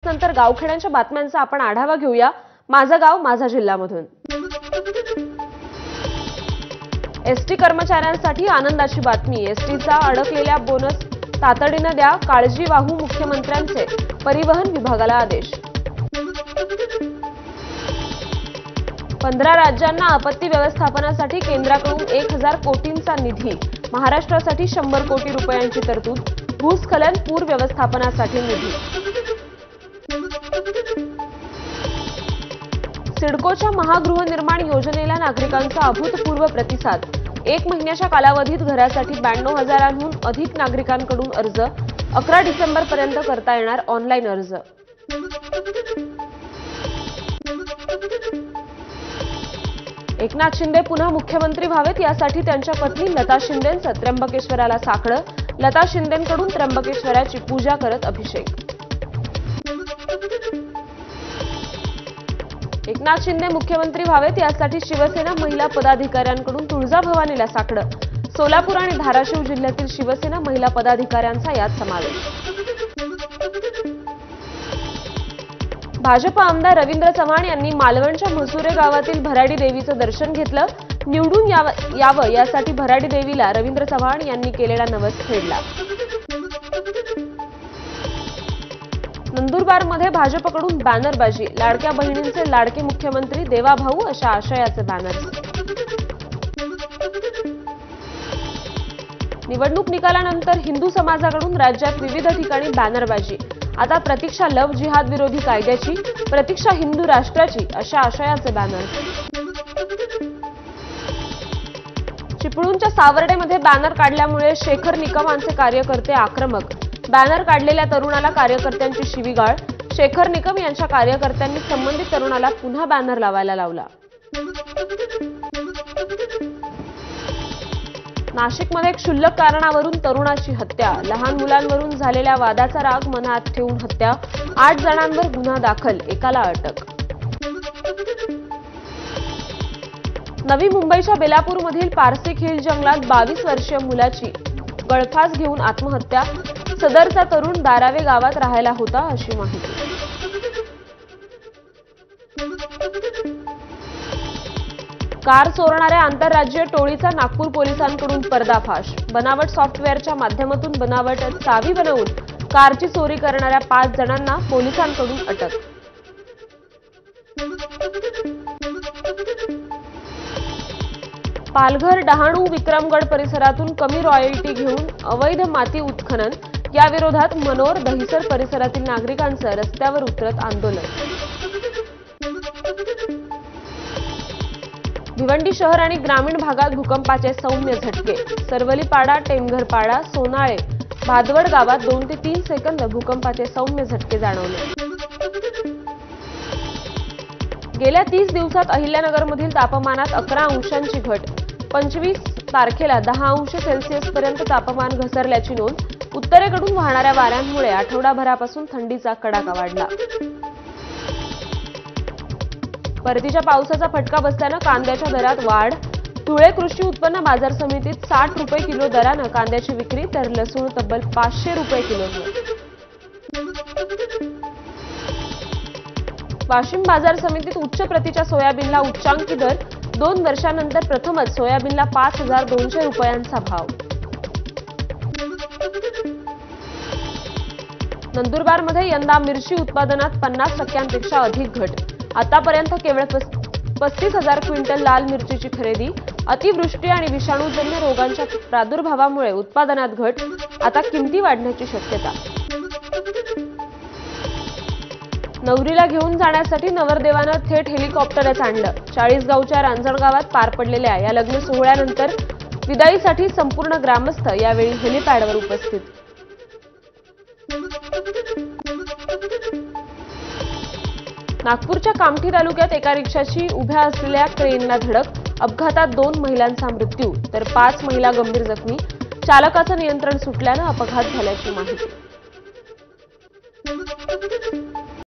नंतर गावखेड्यांच्या बातम्यांचा आपण आढावा घेऊया माझं गाव माझा जिल्ह्यामधून। एसटी कर्मचाऱ्यांसाठी आनंदाची बातमी। एसटीचा अडकलेला बोनस तातडीने द्या, काळजीवाहू मुख्यमंत्र्यांचे परिवहन विभागाला आदेश। 15 राज्यांना आपत्ती व्यवस्थापनासाठी केंद्राकडून 1000 कोटींचा निधी, महाराष्ट्रासाठी 100 कोटी रुपयांची तरतूद, भूस्खलन पूर व्यवस्थापनासाठी निधी। सिडकोच्या महागृहनिर्माण योजनेला नागरिकांचा अभूतपूर्व प्रतिसाद। 1 महिन्याच्या कालावधीत घरासाठी 92,000हून अधिक नागरिकांकडून अर्ज। 11 डिसेंबरपर्यंत करता येणार ऑनलाईन अर्ज। एकनाथ शिंदे पुन्हा मुख्यमंत्री व्हावेत यासाठी त्यांच्या पत्नी लता शिंदेंचं त्र्यंबकेश्वराला साकडं। लता शिंदेंकडून त्र्यंबकेश्वराची पूजा करत अभिषेक। एकनाथ शिंदे मुख्यमंत्री व्हावेत यासाठी शिवसेना महिला पदाधिकाऱ्यांकडून तुळजाभवानीला साकडं। सोलापूर आणि धाराशिव जिल्ह्यातील शिवसेना महिला पदाधिकाऱ्यांचा यात समावेश। भाजप आमदार रवींद्र चव्हाण यांनी मालवणच्या म्हसुरे गावातील भराडी देवीचं दर्शन घेतलं। निवडून यावं यासाठी भराडी देवीला रवींद्र चव्हाण यांनी केलेला नवस फेडला। नंदुरबारमध्ये भाजपकडून बॅनरबाजी। लाडक्या बहिणींचे लाडके मुख्यमंत्री देवाभाऊ अशा आशयाचे बॅनर्स। निवडणूक निकालानंतर हिंदू समाजाकडून राज्यात विविध ठिकाणी बॅनरबाजी। आता प्रतीक्षा लव्ह जिहाद विरोधी कायद्याची, प्रतीक्षा हिंदू राष्ट्राची अशा आशयाचे बॅनर्स। चिपळूणच्या सावर्डेमध्ये बॅनर काढल्यामुळे शेखर निकमांचे कार्यकर्ते आक्रमक। बॅनर काढलेल्या तरुणाला कार्यकर्त्यांची शिवीगाळ। शेखर निकम यांच्या कार्यकर्त्यांनी संबंधित तरुणाला पुन्हा बॅनर लावायला लावला। नाशिकमध्ये क्षुल्लक कारणावरून तरुणाची हत्या। लहान मुलांवरून झालेल्या वादाचा राग मनात ठेवून हत्या। 8 जणांवर गुन्हा दाखल, एकाला अटक। नवी मुंबईच्या बेलापूरमधील पारसिक हिल जंगलात 22 वर्षीय मुलाची गळफास घेऊन आत्महत्या। सदरचा तरुण दारावे गावात राहायला होता अशी माहिती। कार चोरणाऱ्या आंतरराज्यीय टोळीचा नागपूर पोलिसांकडून पर्दाफाश। बनावट सॉफ्टवेअरच्या माध्यमातून बनावट चावी बनवून कारची चोरी करणाऱ्या 5 जणांना पोलिसांकडून अटक। पालघर, डहाणू, विक्रमगड परिसरातून कमी रॉयल्टी घेऊन अवैध माती उत्खनन। या विरोधात मनोर, दहिसर परिसरातील नागरिकांचं रस्त्यावर उतरत आंदोलन। भिवंडी शहर आणि ग्रामीण भागात भूकंपाचे सौम्य झटके। सरवलीपाडा, टेमघरपाडा, सोनाळे, भादवड गावात 2 ते 3 सेकंद भूकंपाचे सौम्य झटके जाणवले। गेल्या 30 दिवसात अहिल्यानगरमधील तापमानात 11 अंशांची घट। 25 तारखेला 10 अंश सेल्सिअस पर्यंत तापमान घसरल्याची नोंद। उत्तरेकडून वाहणाऱ्या वाऱ्यांमुळे आठवडाभरापासून थंडीचा कडाका वाढला। परतीच्या पावसाचा फटका बसल्यानं कांद्याच्या दरात वाढ। धुळे कृषी उत्पन्न बाजार समितीत 60 रुपये किलो दरानं कांद्याची विक्री, तर लसूण तब्बल 500 रुपये किलोने। वाशिम बाजार समितीत उच्च प्रतीच्या सोयाबीनला उच्चांकी दर। 2 वर्षांनंतर प्रथमच सोयाबीनला 5200 रुपयांचा भाव। नंदुरबारमध्ये यंदा मिरची उत्पादनात 50% अधिक घट। आतापर्यंत केवळ 35,000 क्विंटल लाल मिरचीची खरेदी। अतिवृष्टी आणि विषाणूजन्य रोगांच्या प्रादुर्भावामुळे उत्पादनात घट, आता किमती वाढण्याची शक्यता। नवरीला घेऊन जाण्यासाठी नवरदेवानं थेट हेलिकॉप्टरच आणलं। 40गावच्या रांजणगावात पार पडलेल्या या लग्न सोहळ्यानंतर विदाईसाठी संपूर्ण ग्रामस्थ यावेळी हेलिपॅडवर उपस्थित। नागपूरच्या कामठी तालुक्यात एका रिक्षाची उभ्या असलेल्या क्रेनला धडक। अपघातात 2 महिलांचा मृत्यू, तर 5 महिला गंभीर जखमी। चालकाचं नियंत्रण सुटल्यानं अपघात झाल्याची माहिती।